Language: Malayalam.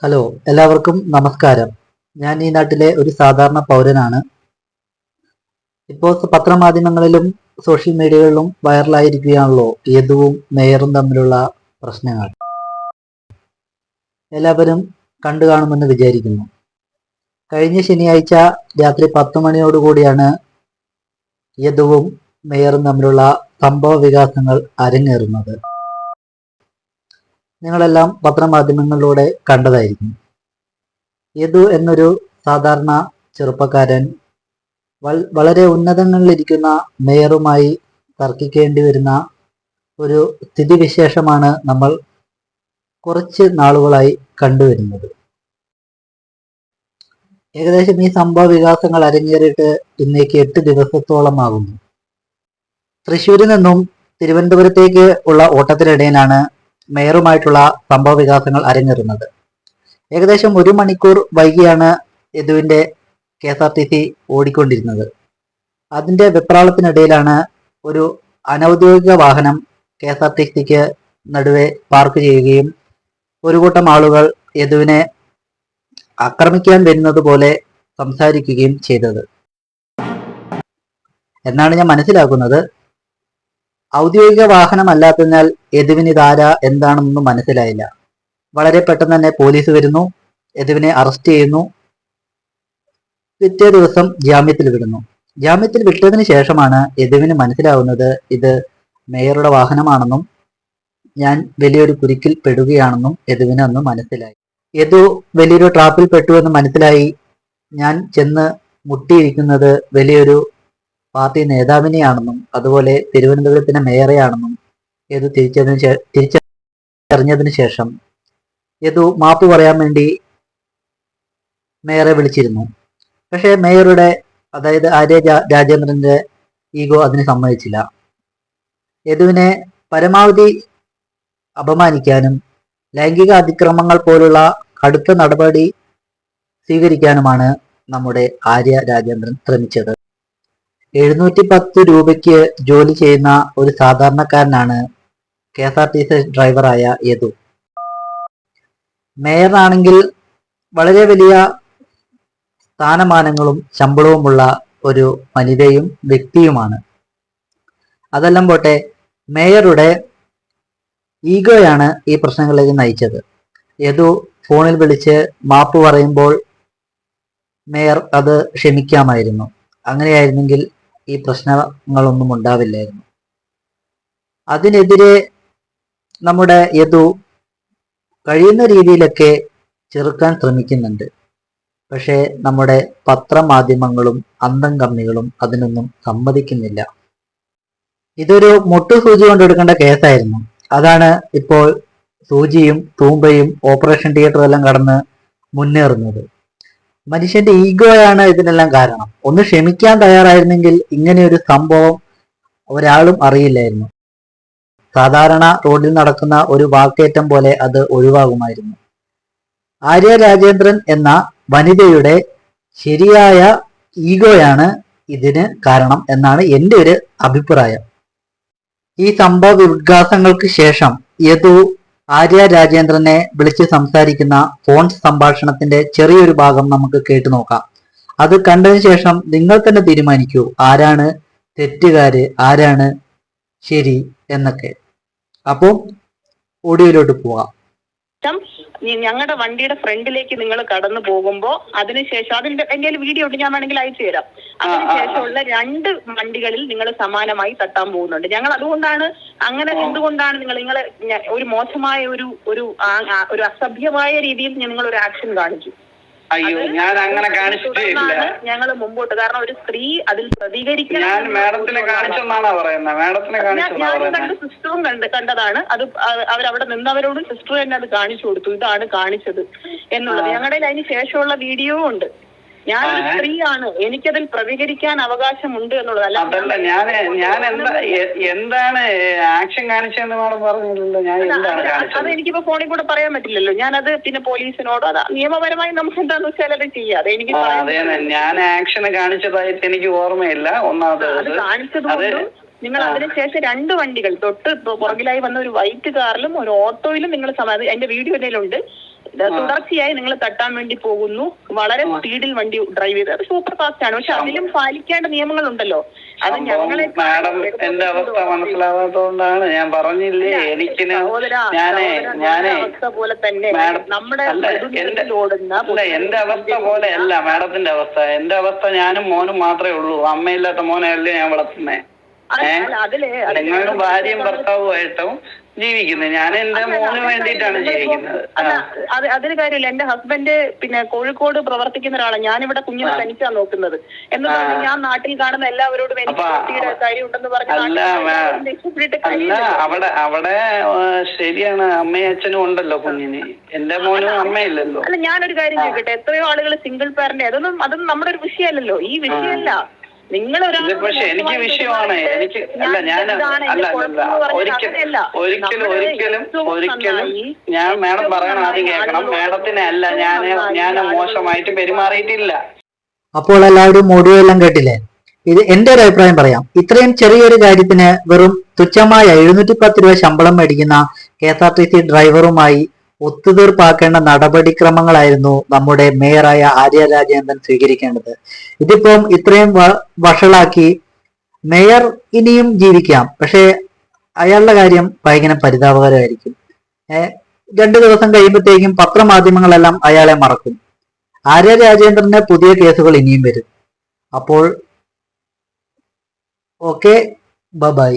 ഹലോ, എല്ലാവർക്കും നമസ്കാരം. ഞാൻ ഈ നാട്ടിലെ ഒരു സാധാരണ പൗരനാണ്. ഇപ്പോൾ പത്രമാധ്യമങ്ങളിലും സോഷ്യൽ മീഡിയകളിലും വൈറലായിരിക്കുകയാണല്ലോ യദുവും മേയറും തമ്മിലുള്ള പ്രശ്നങ്ങൾ. എല്ലാവരും കണ്ടു കാണുമെന്ന് വിചാരിക്കുന്നു. കഴിഞ്ഞ ശനിയാഴ്ച രാത്രി 10 മണിയോടുകൂടിയാണ് യദുവും മേയറും തമ്മിലുള്ള സംഭവ വികാസങ്ങൾ അരങ്ങേറുന്നത്. നിങ്ങളെല്ലാം പത്രമാധ്യമങ്ങളിലൂടെ കണ്ടതായിരിക്കും. യദു എന്നൊരു സാധാരണ ചെറുപ്പക്കാരൻ വളരെ ഉന്നതങ്ങളിലിരിക്കുന്ന മേയറുമായി തർക്കിക്കേണ്ടി വരുന്ന ഒരു സ്ഥിതിവിശേഷമാണ് നമ്മൾ കുറച്ച് നാളുകളായി കണ്ടുവരുന്നത്. ഏകദേശം ഈ സംഭവ വികാസങ്ങൾ അരങ്ങേറിയിട്ട് ഇന്നേക്ക് 8 ദിവസത്തോളമാകുന്നു. തൃശ്ശൂരിൽ നിന്നും തിരുവനന്തപുരത്തേക്ക് ഉള്ള ഓട്ടത്തിനിടയിലാണ് മേയറുമായിട്ടുള്ള സംഭവ വികാസങ്ങൾ അരങ്ങേറുന്നത്. ഏകദേശം 1 മണിക്കൂർ വൈകിയാണ് യദുവിന്റെ KSRTC ഓടിക്കൊണ്ടിരുന്നത്. അതിന്റെ വെപ്രാളത്തിനിടയിലാണ് ഒരു അനൗദ്യോഗിക വാഹനം KSRTCക്ക് നടുവെ പാർക്ക് ചെയ്യുകയും ഒരു കൂട്ടം ആളുകൾ യദുവിനെ ആക്രമിക്കാൻ വരുന്നത് പോലെ സംസാരിക്കുകയും ചെയ്തത് എന്നാണ് ഞാൻ മനസ്സിലാക്കുന്നത്. ഔദ്യോഗിക വാഹനമല്ലാത്തതിനാൽ യദുവിന് ഇതാരാ എന്താണെന്നൊന്നും മനസ്സിലായില്ല. വളരെ പെട്ടെന്ന് തന്നെ പോലീസ് വരുന്നു, യദുവിനെ അറസ്റ്റ് ചെയ്യുന്നു. പിറ്റേ ദിവസം ജാമ്യത്തിൽ വിടുന്നു. ജാമ്യത്തിൽ വിട്ടതിന് ശേഷമാണ് യദുവിന് മനസ്സിലാവുന്നത് ഇത് മേയറുടെ വാഹനമാണെന്നും ഞാൻ വലിയൊരു കുരുക്കിൽ പെടുകയാണെന്നും യദുവിന് അന്ന് മനസ്സിലായി. യദു വലിയൊരു ട്രാപ്പിൽ പെട്ടു എന്ന് മനസ്സിലായി. ഞാൻ ചെന്ന് മുട്ടിയിരിക്കുന്നത് വലിയൊരു പാർട്ടി നേതാവിനെയാണെന്നും അതുപോലെ തിരുവനന്തപുരത്തിന്റെ മേയറെയാണെന്നും യദു തിരിച്ചറിഞ്ഞതിന് ശേഷം യദു മാപ്പ് പറയാൻ വേണ്ടി മേയറെ വിളിച്ചിരുന്നു. പക്ഷേ മേയറുടെ, അതായത് ആര്യ രാജേന്ദ്രന്റെ ഈഗോ അതിന് സമ്മതിച്ചില്ല. യദുവിനെ പരമാവധി അപമാനിക്കാനും ലൈംഗിക അതിക്രമങ്ങൾ പോലുള്ള കടുത്ത നടപടി സ്വീകരിക്കാനുമാണ് നമ്മുടെ ആര്യ രാജേന്ദ്രൻ ശ്രമിച്ചത്. 710 രൂപയ്ക്ക് ജോലി ചെയ്യുന്ന ഒരു സാധാരണക്കാരനാണ് KSRTC ഡ്രൈവറായ യദു. മേയറാണെങ്കിൽ വളരെ വലിയ സ്ഥാനമാനങ്ങളും ശമ്പളവുമുള്ള ഒരു വനിതയും വ്യക്തിയുമാണ്. അതെല്ലാം പോട്ടെ, മേയറുടെ ഈഗോയാണ് ഈ പ്രശ്നങ്ങളിലേക്ക് നയിച്ചത്. യദു ഫോണിൽ വിളിച്ച് മാപ്പ് പറയുമ്പോൾ മേയർ അത് ക്ഷമിക്കാമായിരുന്നു. അങ്ങനെയായിരുന്നെങ്കിൽ ഈ പ്രശ്നങ്ങളൊന്നും ഉണ്ടാവില്ലായിരുന്നു. അതിനെതിരെ നമ്മുടെ യദു കഴിയുന്ന രീതിയിലൊക്കെ ചെറുക്കാൻ ശ്രമിക്കുന്നുണ്ട്. പക്ഷേ നമ്മുടെ പത്രമാധ്യമങ്ങളും അന്തം കമ്മികളും അതിനൊന്നും സമ്മതിക്കുന്നില്ല. ഇതൊരു മുട്ടുസൂചി കൊണ്ടെടുക്കേണ്ട കേസായിരുന്നു. അതാണ് ഇപ്പോൾ സൂചിയും തൂമ്പയും ഓപ്പറേഷൻ തിയേറ്ററും എല്ലാം കടന്ന് മുന്നേറുന്നത്. മനുഷ്യന്റെ ഈഗോയാണ് ഇതിനെല്ലാം കാരണം. ഒന്ന് ക്ഷമിക്കാൻ തയ്യാറായിരുന്നെങ്കിൽ ഇങ്ങനെ ഒരു സംഭവം ഒരാളും അറിയില്ലായിരുന്നു. സാധാരണ റോഡിൽ നടക്കുന്ന ഒരു വാക്കേറ്റം പോലെ അത് ഒഴിവാകുമായിരുന്നു. ആര്യ രാജേന്ദ്രൻ എന്ന വനിതയുടെ ശരിയായ ഈഗോയാണ് ഇതിന് കാരണം എന്നാണ് എൻ്റെ ഒരു അഭിപ്രായം. ഈ സംഭവ വികാസങ്ങൾക്ക് ശേഷം യദു ആര്യ രാജേന്ദ്രനെ വിളിച്ച് സംസാരിക്കുന്ന ഫോൺ സംഭാഷണത്തിന്റെ ചെറിയൊരു ഭാഗം നമുക്ക് കേട്ടു നോക്കാം. അത് കണ്ടതിന് ശേഷം നിങ്ങൾ തന്നെ തീരുമാനിക്കൂ ആരാണ് തെറ്റുകാര്, ആരാണ് ശരി എന്നൊക്കെ. അപ്പോൾ ഓഡിയോയിലോട്ട് പോവാം. ഞങ്ങളുടെ വണ്ടിയുടെ ഫ്രണ്ടിലേക്ക് നിങ്ങൾ കടന്നു പോകുമ്പോ അതിനുശേഷം അതിന്റെ എന്റെ വീഡിയോ ഉണ്ട്, ഞാൻ വേണമെങ്കിൽ അയച്ചു തരാം. അതിനുശേഷമുള്ള 2 വണ്ടികളിൽ നിങ്ങൾ സമാനമായി തട്ടാൻ പോകുന്നുണ്ട്. ഞങ്ങൾ അതുകൊണ്ടാണ് അങ്ങനെ, എന്തുകൊണ്ടാണ് നിങ്ങൾ ഒരു മോശമായ ഒരു അസഭ്യമായ രീതിയിൽ നിങ്ങൾ ഒരു ആക്ഷൻ കാണിച്ചു. അയ്യോ, ഞാൻ അങ്ങനെ കാണിച്ചിട്ടില്ല. ഞങ്ങൾ മുമ്പോട്ട്, കാരണം ഒരു സ്ത്രീ അതിൽ പ്രതികരിക്കാൻ ഞാൻ കണ്ട് സിസ്റ്ററും കണ്ടതാണ്. അത് അവരവിടെ നിന്നവരോട് സിസ്റ്റർ തന്നെ അത് കാണിച്ചു കൊടുത്തു, ഇതാണ് കാണിച്ചത് എന്നുള്ളത്. ഞങ്ങളുടെ അതിന് ശേഷമുള്ള വീഡിയോ ഉണ്ട്. ഞാനൊരു സ്ത്രീയാണ്, എനിക്കതിൽ പ്രതികരിക്കാൻ അവകാശമുണ്ട് എന്നുള്ളതല്ല. എന്താണ് ആക്ഷൻ കാണിച്ചെന്ന് മാഡം പറഞ്ഞില്ലല്ലോ. അത് എനിക്കിപ്പോ ഫോണിൽ കൂടെ പറയാൻ പറ്റില്ലല്ലോ. ഞാനത് പിന്നെ പോലീസിനോടോ നിയമപരമായി നമുക്ക് എന്താന്ന് വെച്ചാൽ അത് ചെയ്യാം. അത് എനിക്ക് ഞാൻ ആക്ഷൻ കാണിച്ചതായിട്ട് എനിക്ക് ഓർമ്മയില്ല. അത് കാണിച്ചത് കൊണ്ടും നിങ്ങൾ അതിനുശേഷം 2 വണ്ടികൾ തൊട്ട് പുറകിലായി വന്ന ഒരു വൈറ്റ് കാറിലും ഒരു ഓട്ടോയിലും നിങ്ങൾ എന്റെ വീഡിയോ എന്തെങ്കിലുണ്ട്. തുടർച്ചയായി നിങ്ങൾ തട്ടാൻ വേണ്ടി പോകുന്നു, വളരെ സ്പീഡിൽ വണ്ടി ഡ്രൈവ് ചെയ്ത്, അത് സൂപ്പർ ഫാസ്റ്റ് ആണ്. പക്ഷെ അതിലും പാലിക്കേണ്ട നിയമങ്ങളുണ്ടല്ലോ. അത് ഞങ്ങളെ മാഡം എന്റെ അവസ്ഥ മനസ്സിലാവാത്തതുകൊണ്ടാണ് ഞാൻ പറഞ്ഞില്ലേ. എനിക്ക് അവസ്ഥ പോലെ തന്നെ നമ്മുടെ എന്റെ അവസ്ഥ പോലെ അല്ല മാഡത്തിന്റെ അവസ്ഥ. എന്റെ അവസ്ഥ ഞാനും മോനും മാത്രമേ ഉള്ളൂ. അമ്മയില്ലാത്ത മോനല്ലേ ഞാൻ വളർത്തുന്നേ. നിങ്ങളുടെ ഭാര്യയും ഭർത്താവുമായിട്ടും ജീവിക്കുന്നത്. ഞാൻ എന്റെ മോന് വേണ്ടിയിട്ടാണ് ജീവിക്കുന്നത്. അതിന് കാര്യമില്ല. എന്റെ ഹസ്ബൻഡ് പിന്നെ കോഴിക്കോട് പ്രവർത്തിക്കുന്ന ഒരാളാണ്. ഞാനിവിടെ കുഞ്ഞിനെ തനിച്ചാ നോക്കുന്നത് എന്ന് പറഞ്ഞാൽ ഞാൻ നാട്ടിൽ കാണുന്ന എല്ലാവരോടും എനിക്ക് കാര്യം ഉണ്ടെന്ന് അല്ല അവിടെ ശരിയാണ്. അമ്മയും അച്ഛനും ഉണ്ടല്ലോ കുഞ്ഞിന്. എന്റെ മോനും അമ്മയില്ലല്ലോ. അല്ല, ഞാനൊരു കാര്യം ചോദിക്കട്ടെ, എത്രയോ ആളുകൾ സിംഗിൾ പാരന്റ്, അതൊന്നും നമ്മുടെ ഒരു വിഷയമല്ലല്ലോ. ഈ വിഷയമല്ല. പക്ഷെ എനിക്ക് വിഷയമാണ്. എനിക്ക് അല്ല ഞാൻ ഒരിക്കലും ഞാൻ മാഡം പറയണം, ആദ്യം കേൾക്കണം. മാഡത്തിനെ അല്ല ഞാൻ മോശമായിട്ട് പെരുമാറിയിട്ടില്ല. അപ്പോൾ എല്ലാവരും ഓഡിയോ എല്ലാം കേട്ടില്ലേ? ഇത് എന്റെ ഒരു അഭിപ്രായം പറയാം. ഇത്രയും ചെറിയൊരു കാര്യത്തിന് വെറും തുച്ഛമായ 710 രൂപ ശമ്പളം മേടിക്കുന്ന KSRTC ഡ്രൈവറുമായി ഒത്തുതീർപ്പാക്കേണ്ട നടപടിക്രമങ്ങളായിരുന്നു നമ്മുടെ മേയറായ ആര്യ രാജേന്ദ്രൻ സ്വീകരിക്കേണ്ടത്. ഇതിപ്പം ഇത്രയും വഷളാക്കി മേയർ ഇനിയും ജീവിക്കാം, പക്ഷെ അയാളുടെ കാര്യം ഭയങ്കര പരിതാപകരമായിരിക്കും. 2 ദിവസം കഴിയുമ്പോഴത്തേക്കും പത്രമാധ്യമങ്ങളെല്ലാം അയാളെ മറക്കും. ആര്യ രാജേന്ദ്രന് പുതിയ കേസുകൾ ഇനിയും വരും. അപ്പോൾ ഓക്കെ, ബൈ.